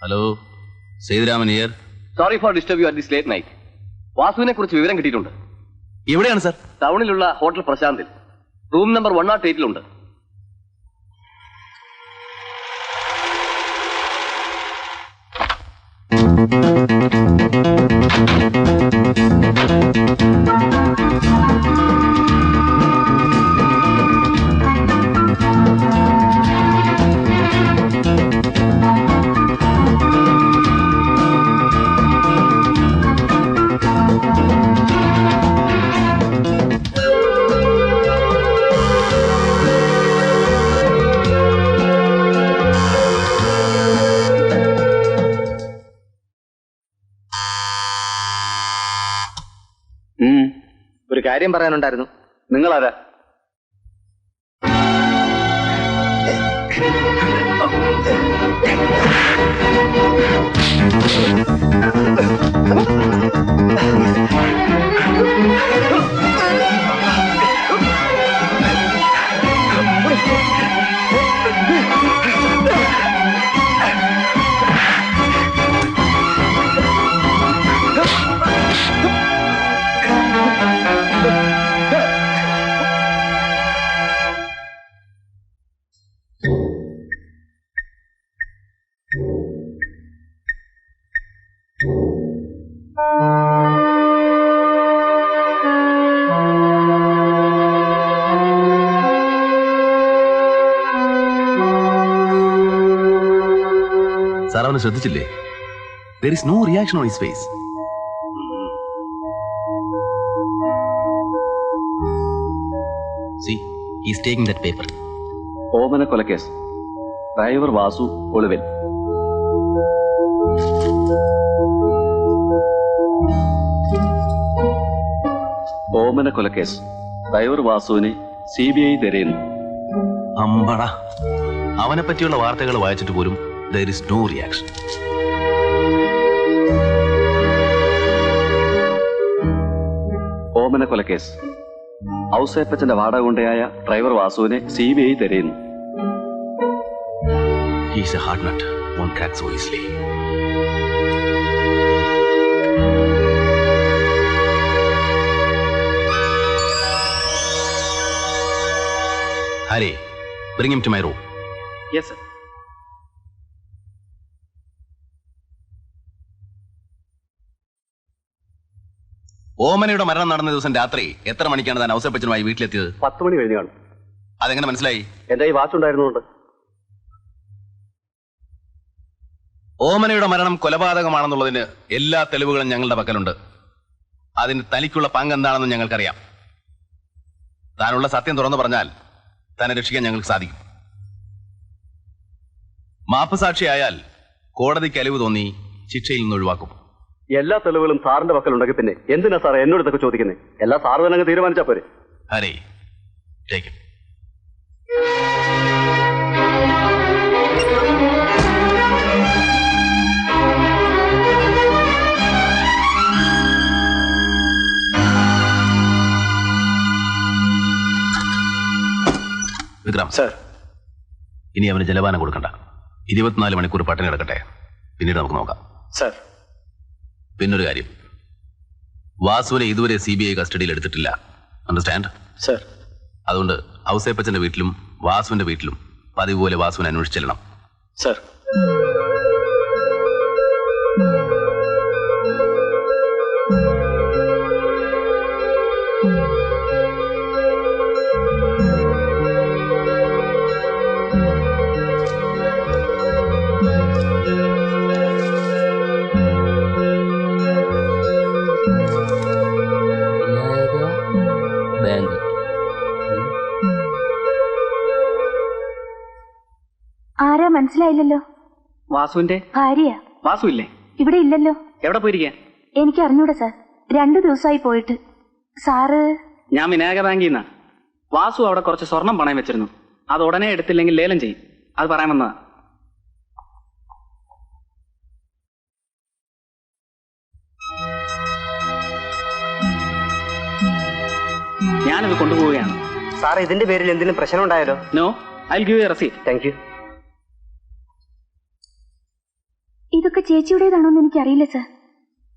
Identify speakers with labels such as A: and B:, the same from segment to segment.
A: Hello, Sethuraman here.
B: Sorry for disturb you at this late night. വാസുവിനെ കുറിച്ച് വിവരം കിട്ടിയിട്ടുണ്ട്.
A: എവിടെയാണ് സർ?
B: ടൗണിലുള്ള ഹോട്ടൽ പ്രശാന്തിൽ റൂം നമ്പർ 108
C: ഒരു കാര്യം പറയാനുണ്ടായിരുന്നു.
B: നിങ്ങളാരാ?
A: സാർ അവനെ ശ്രദ്ധിച്ചില്ലേ? There is no reaction on his face. See, he is taking that paper.
B: ഓമന കൊലക്കേസ്, ഡ്രൈവർ വാസു ഒളിവിൽ. ഓമന കൊലക്കേസ്, ഡ്രൈവർ വാസുവിനെ CBI തിരയുന്നു.
A: അമ്പട, അവനെ പറ്റിയുള്ള വാർത്തകൾ വായിച്ചിട്ട് പോലും there is no reaction.
B: ഓമന കൊലക്കേസ്, ഔസേപ്പച്ചന്റെ വാടക കൊണ്ടയായ ഡ്രൈവർ വാസുവിനെ CBI തിരയുന്നു.
A: He is a hard nut, won't crack so easily. Hari, bring him to my room.
B: Yes, sir.
A: ഓമനയുടെ മരണം നടന്ന ദിവസം രാത്രി എത്ര മണിക്കാണ് താൻ ഔസേപ്പച്ചനുമായി വീട്ടിലെത്തിയത്?
B: 10 മണി കഴിഞ്ഞു കാണും.
A: അതെങ്ങനെ മനസ്സിലായി?
B: എന്റെ ഈ വാച്ച് ഉണ്ടായിരുന്നുകൊണ്ട്.
A: ഓമനയുടെ മരണം കൊലപാതകമാണെന്നുള്ളതിന് എല്ലാ തെളിവുകളും ഞങ്ങളുടെ പക്കലുണ്ട്. അതിന് തനിക്കുള്ള പങ്ക് എന്താണെന്ന് ഞങ്ങൾക്കറിയാം. താനുള്ള സത്യം തുറന്നു പറഞ്ഞാൽ തന്നെ രക്ഷിക്കാൻ ഞങ്ങൾക്ക് സാധിക്കും. മാപ്പ് സാക്ഷിയായാൽ കോടതിക്ക് അലിവ് തോന്നി ശിക്ഷയിൽ നിന്ന് ഒഴിവാക്കും.
B: എല്ലാ തെളിവുകളും സാറിന്റെ പക്കലുണ്ടെങ്കിൽ പിന്നെ എന്തിനാ സാറേ എന്നോട് ഇതൊക്കെ ചോദിക്കുന്നത്? എല്ലാ സാറ് തന്നെ അങ്ങ് തീരുമാനിച്ചാ പോരെ.
A: Hari, take it. Vikram
B: sir,
A: ഇനി അവന് ജലപാനം കൊടുക്കണ്ട. 24 മണിക്കൂർ പട്ടിണി കിടക്കട്ടെ, പിന്നീട് നമുക്ക് നോക്കാം.
B: സർ,
A: പിന്നൊരു കാര്യം, വാസുവിനെ ഇതുവരെ CBI കസ്റ്റഡിയിൽ എടുത്തിട്ടില്ല. അണ്ടർസ്റ്റാൻഡ്?
B: സർ.
A: അതുകൊണ്ട് ഔസേപ്പച്ചന്റെ വീട്ടിലും വാസുവിന്റെ വീട്ടിലും പതിവ് പോലെ വാസുവിനെ അന്വേഷിച്ചെല്ലണം.
B: സർ.
D: ആരാ മനസ്സിലായില്ലല്ലോ?
B: വാസുവിന്റെ
D: ഭാര്യ.
B: വാസു ഇല്ലേ?
D: ഇവിടെ ഇല്ലല്ലോ.
B: എവിടെ പോയിരിക്കാൻ?
D: എനിക്ക് അറിഞ്ഞൂടാ സാർ, 2 ദിവസമായി പോയിട്ട്. സാറ്?
E: ഞാൻ വിനായക ബാങ്കിൽ നിന്നാ. വാസു അവിടെ കുറച്ച് സ്വർണം പണയം വെച്ചിരുന്നു. അത് ഉടനെ എടുത്തില്ലെങ്കിൽ ലേലം ചെയ്യും. അത് പറയാൻ വന്നതാ. ഞാനത് കൊണ്ടുപോവുകയാണ്.
C: സാർ, ഇതിന്റെ പേരിൽ എന്തെങ്കിലും പ്രശ്നം ഉണ്ടായാലോ?
E: No, I will give you a receipt.
C: Thank you.
D: ഇത് ഇതൊക്കെ ചേച്ചിയുടേതാണോ എന്ന് എനിക്കറിയില്ല സാർ.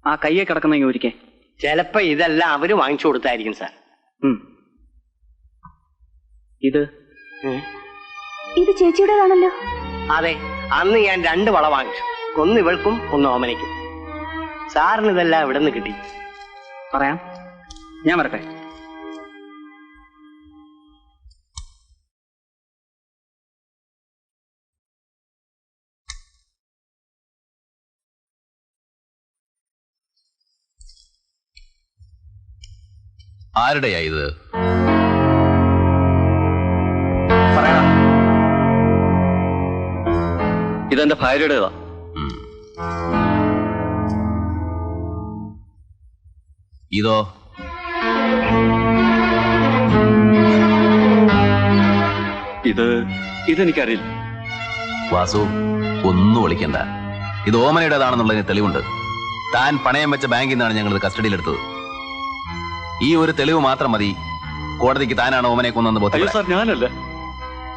E: ആ കയ്യെ കിടക്കുന്ന ഒരിക്കൽ
C: ചിലപ്പോ ഇതെല്ലാം അവര് വാങ്ങിച്ചു കൊടുത്തായിരിക്കും സാർ.
E: ഇത്
D: ഇത് ചേച്ചിയുടേതാണല്ലോ.
C: അതെ, അന്ന് ഞാൻ 2 വള വാങ്ങിച്ചു. ഒന്ന് ഇവൾക്കും ഒന്ന് ഓമനയ്ക്കും. സാറിന് ഇതെല്ലാം ഇവിടെ നിന്ന് കിട്ടി.
E: പറയാം, ഞാൻ വരട്ടെ.
A: ആരുടെയാ ഇത്?
E: പറയാം.
B: ഇതെന്റെ ഭാര്യയുടേതാ.
A: ഇതോ?
B: ഇതെനിക്കറിയില്ല.
A: വാസു, ഒന്നും വിളിക്കണ്ട. ഇത് ഓമനയുടേതാണെന്നുള്ളതിന് തെളിവുണ്ട്. താൻ പണയം വെച്ച ബാങ്കിൽ നിന്നാണ് ഞങ്ങൾ കസ്റ്റഡിയിലെടുത്തത്. ഈ ഒരു തെളിവ് മാത്രം മതി കോടതിക്ക് താനാണ് ഓമനെ കൊന്നെന്ന് ബോധ്യപ്പെടാൻ.
B: ഞാനല്ല.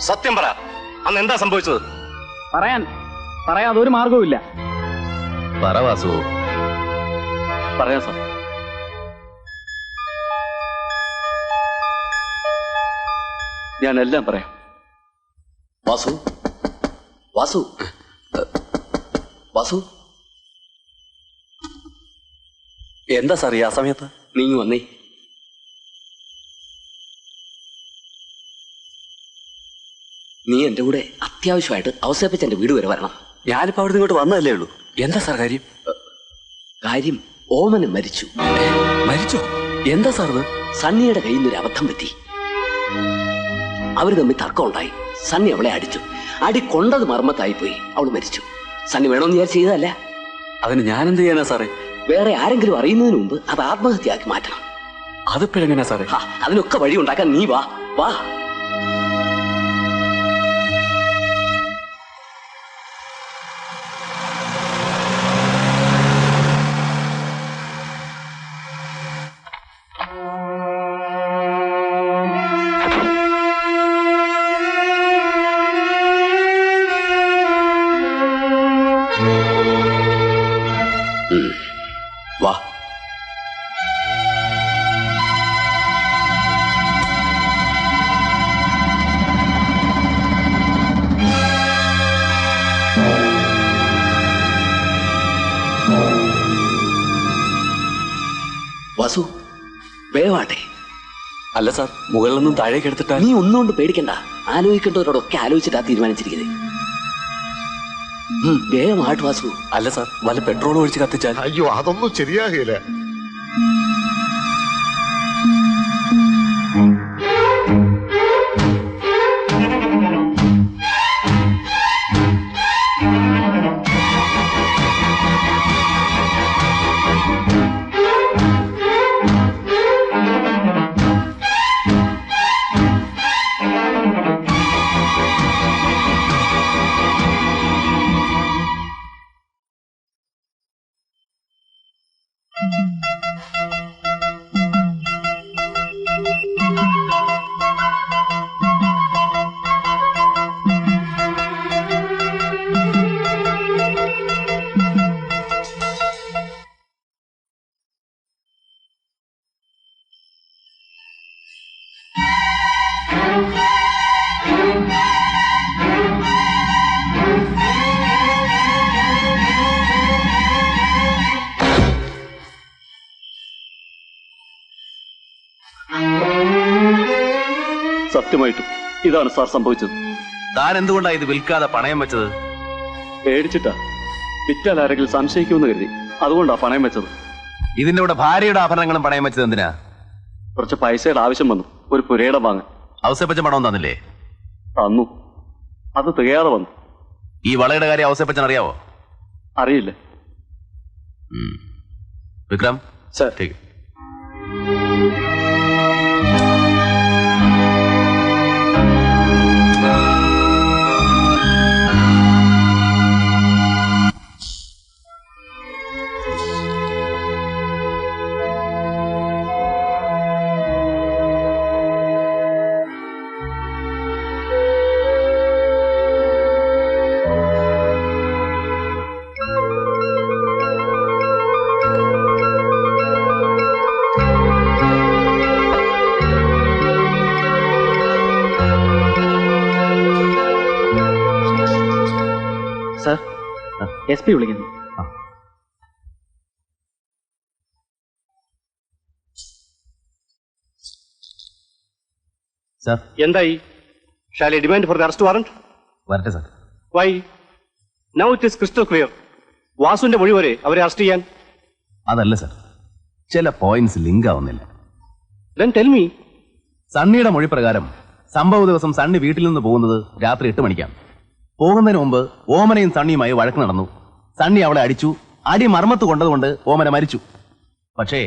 B: സത്യം പറ, അന്ന് എന്താ സംഭവിച്ചത്?
E: പറയാൻ അതൊരു മാർഗവുമില്ല.
A: പറ വാസു.
B: പറയാം സാർ. ഞാനെല്ലാം പറയാം.
F: വാസു, വാസു, വാസു,
B: എന്താ സാർ ഈ ആ സമയത്ത്?
F: നീങ്ങി വന്നേ. നീ എന്റെ കൂടെ അത്യാവശ്യമായിട്ട് ഔസേപ്പച്ചന്റെ വീട് വരെ വരണം.
B: ഞാനിപ്പോ അവിടെ ഇങ്ങോട്ട് വന്നതല്ലേ ഉള്ളൂ. എന്താ സാർ കാര്യം?
F: കാര്യം, ഓമന് മരിച്ചു.
B: മരിച്ചോ? എന്താ സാർ ഇത്?
F: സണ്ണിയുടെ കയ്യിൽ നിന്നൊരു അബദ്ധം പറ്റി. അവര് തമ്മിൽ തർക്കം ഉണ്ടായി. സണ്ണി അവളെ അടിച്ചു. അടി കൊണ്ടത് മർമ്മത്തായി പോയി. അവള് മരിച്ചു. സണ്ണി വേണമെന്ന് വിചാരിച്ച് ചെയ്തതല്ല.
B: അതിന് ഞാൻ എന്ത് ചെയ്യാനാ സാറേ?
F: വേറെ ആരെങ്കിലും അറിയുന്നതിന് മുമ്പ് അത് ആത്മഹത്യയാക്കി മാറ്റണം.
B: അതിപ്പോഴെങ്ങനെയാ സാറേ?
F: അതിനൊക്കെ വഴി ഉണ്ടാക്കാൻ നീ വാ വാ. വാ. വാസു, വേവാട്ടെ.
B: അല്ല സാർ, മുകളിൽ നിന്നും താഴേക്ക് എടുത്തിട്ടാ.
F: നീ ഒന്നുകൊണ്ട് പേടിക്കണ്ട. ആലോചിക്കേണ്ടവരോടൊക്കെ ആലോചിച്ചിട്ടാ തീരുമാനിച്ചിരിക്കുന്നത്. വേഗമായിട്ട് വാസു.
B: അല്ല സാർ, വല്ല പെട്രോൾ ഒഴിച്ച് കത്തിച്ചാൽ?
G: അയ്യോ, അതൊന്നും ശരിയാകില്ല.
B: സത്യമായിട്ടും ഇതാണ് സാർ സംഭവിച്ചത്.
A: താൻ എന്തുകൊണ്ടാ ഇത് വിൽക്കാതെ പണയം വെച്ചത്?
B: പേടിച്ചിട്ടാ. വിറ്റാൽ ആരെങ്കിലും സംശയിക്കുമെന്ന് കരുതി. അതുകൊണ്ടാ പണയം വെച്ചത്.
A: ഇതിന്റെ കൂടെ ഭാര്യയുടെ ആഭരണങ്ങളും പണയം വെച്ചത് എന്തിനാ?
B: കുറച്ച് പൈസയുടെ ആവശ്യം വന്നു. ഒരു പുരയിടം വാങ്ങാൻ.
A: ഔസേപ്പച്ചൻ പണം തന്നില്ലേ?
B: തന്നു. അത് തികയാതെ വന്നു.
A: ഈ വളയുടെ കാര്യം ഔസേപ്പച്ചൻ അറിയാവോ?
B: അറിയില്ല.
A: വിക്രം
B: സാർ.
A: ठीक है.
E: SP വിളിക്കുന്നു.
A: സാർ
B: എന്തായി? Shall I demand for the arrest warrant?
A: വരട്ടെ sir.
B: Why? Now it is crystal clear. വാസുവിന്റെ മൊഴി വരെ അവരെ അറസ്റ്റ് ചെയ്യാൻ.
A: അതല്ല സാർ, ചില പോയിന്റ്സ് ലിങ്ക് ആവുന്നില്ല.
B: Then tell me.
A: സണ്ണിയുടെ മൊഴി പ്രകാരം സംഭവ ദിവസം സണ്ണി വീട്ടിൽ നിന്ന് പോകുന്നത് രാത്രി 8 മണിക്കാണ്. പോകുന്നതിന് മുമ്പ് ഓമനയും സണ്ണിയുമായി വഴക്ക് നടന്നു. സണ്ണി അവളെ അടിച്ചു. അടി മർമ്മത്ത് കൊണ്ടതുകൊണ്ട് ഓമന മരിച്ചു. പക്ഷേ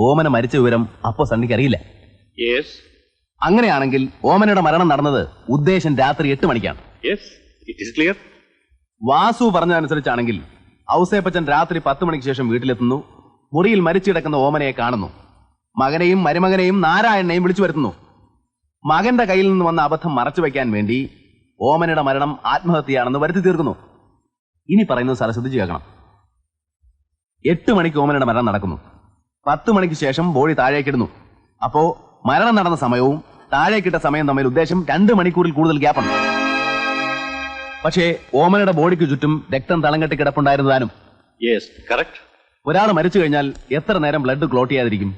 A: ഓമന മരിച്ച വിവരം അപ്പോ സണ്ണിക്ക് അറിയില്ല.
B: Yes.
A: അങ്ങനെയാണെങ്കിൽ ഓമനയുടെ മരണം നടന്നത് ഉദ്ദേശം രാത്രി 8 മണിക്കാണ്.
B: Yes. It is clear.
A: Vasu പറഞ്ഞതനുസരിച്ചാണെങ്കിൽ Ouseppachan രാത്രി 10 മണിക്ക് ശേഷം വീട്ടിലെത്തുന്നു. മുറിയിൽ മരിച്ചു കിടക്കുന്ന ഓമനയെ കാണുന്നു. മകനെയും മരുമകനെയും നാരായണനെയും വിളിച്ചു വരുത്തുന്നു. മകന്റെ കയ്യിൽ നിന്ന് വന്ന അബദ്ധം മറച്ചു വയ്ക്കാൻ വേണ്ടി ഓമനയുടെ മരണം ആത്മഹത്യയാണെന്ന് വരുത്തി തീർക്കുന്നു. ഇനി പറയുന്നത് സാർ ശ്രദ്ധിച്ചു കേൾക്കണം. 8 മണിക്ക് ഓമനയുടെ മരണം നടക്കുന്നു. 10 മണിക്ക് ശേഷം ബോഡി താഴേക്കിടുന്നു. അപ്പോ മരണം നടന്ന സമയവും താഴേക്കിട്ട സമയം തമ്മിൽ ഉദ്ദേശം 2 മണിക്കൂറിൽ കൂടുതൽ ഗ്യാപ്പുണ്ട്. പക്ഷേ ഓമനയുടെ ബോഡിക്ക് ചുറ്റും രക്തം തളം കെട്ടി കിടപ്പുണ്ടായിരുന്നതാനും.
B: Yes. Correct.
A: ഒരാൾ മരിച്ചു കഴിഞ്ഞാൽ എത്ര നേരം ബ്ലഡ് ക്ലോട്ട് ചെയ്യാതിരിക്കും?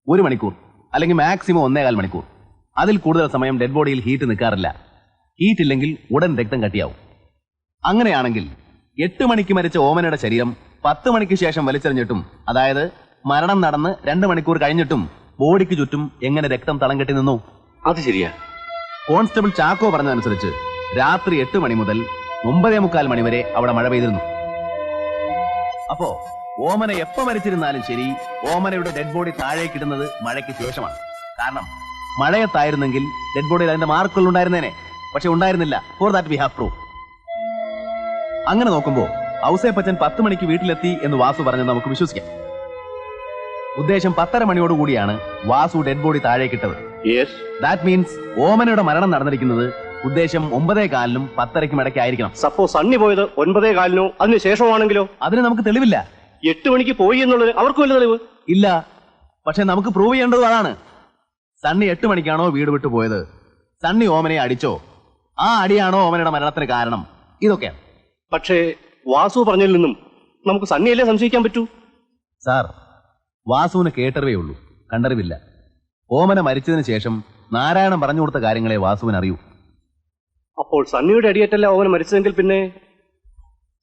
A: 1 മണിക്കൂർ, അല്ലെങ്കിൽ മാക്സിമം 1.25 മണിക്കൂർ. അതിൽ കൂടുതൽ സമയം ഡെഡ് ബോഡിയിൽ ഹീറ്റ് നിൽക്കാറില്ല. ഹീറ്റ് ഇല്ലെങ്കിൽ ഉടൻ രക്തം കട്ടിയാവും. അങ്ങനെയാണെങ്കിൽ 8 മണിക്ക് മരിച്ച ഓമനയുടെ ശരീരം 10 മണിക്ക് ശേഷം വലിച്ചെറിഞ്ഞിട്ടും, അതായത് മരണം നടന്ന് 2 മണിക്കൂർ കഴിഞ്ഞിട്ടും ബോഡിക്ക് ചുറ്റും എങ്ങനെ രക്തം തളം കെട്ടി നിന്നു?
B: അത് ശരിയാ.
A: കോൺസ്റ്റബിൾ ചാക്കോ പറഞ്ഞതനുസരിച്ച് രാത്രി 8 മണി മുതൽ 9:45 മണി വരെ അവിടെ മഴ പെയ്തിരുന്നു. അപ്പോ ഓമന എപ്പോ മരിച്ചിരുന്നാലും ശരി, ഓമനയുടെ ഡെഡ് ബോഡി താഴേക്കിടുന്നത് മഴയ്ക്ക് ശേഷമാണ്. കാരണം മഴയത്തായിരുന്നെങ്കിൽ ഡെഡ് ബോഡിയിൽ അതിന്റെ മാർക്കുകൾ ഉണ്ടായിരുന്നേനെ. പക്ഷെ ഉണ്ടായിരുന്നില്ല. For that we have proof. അങ്ങനെ നോക്കുമ്പോ ഔസേപ്പച്ചൻ 10 മണിക്ക് വീട്ടിലെത്തി എന്ന് വാസു പറഞ്ഞത് നമുക്ക് വിശ്വസിക്കാം. ഉദ്ദേശം 10:30 മണിയോടുകൂടിയാണ് വാസു ഡെഡ് ബോഡി താഴേക്കിട്ടത്.
B: Yes.
A: ദാറ്റ് മീൻസ് ഓമനയുടെ മരണം നടന്നിരിക്കുന്നത് ഉദ്ദേശം 9:15-നും 10:30-ക്കും ഇടയ്ക്കായിരിക്കണം.
B: സപ്പോസ് സണ്ണി പോയത് 9:15-നോ അതിന് ശേഷമാണെങ്കിലോ?
A: അതിന് നമുക്ക് തെളിവില്ല.
B: 8 മണിക്ക് പോയി എന്നുള്ളത് അവർക്ക് വല്ല തെളിവ്
A: ഇല്ല. പക്ഷെ നമുക്ക് പ്രൂവ് ചെയ്യേണ്ടത് അതാണ്. സണ്ണി 8 മണിക്കാണോ വീട് വിട്ടു പോയത്? സണ്ണി ഓമനയെ അടിച്ചോ? ആ അടിയാണോ ഓമനയുടെ മരണത്തിന് കാരണം? ഇതൊക്കെയാണ്.
B: പക്ഷേ വാസു പറഞ്ഞതിൽ നിന്നും നമുക്ക് സണ്ണിയല്ലേ സംശയിക്കാൻ പറ്റൂ?
A: സാർ, വാസുവിന് കേട്ടറിവേ ഉള്ളൂ, കണ്ടറിവില്ല. ഓമന മരിച്ചതിന് ശേഷം നാരായണൻ പറഞ്ഞു കൊടുത്ത കാര്യങ്ങളെ വാസുവിന് അറിയൂ.
B: അപ്പോൾ സണ്ണിയുടെ അടിയേറ്റല്ല ഓമന മരിച്ചതെങ്കിൽ പിന്നെ?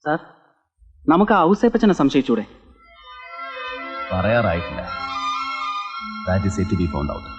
E: സാർ, നമുക്ക് ആ ഔസേപ്പച്ചനെ സംശയിച്ചൂടെ?
A: പറയാറായിട്ടില്ല. That is yet to be found out.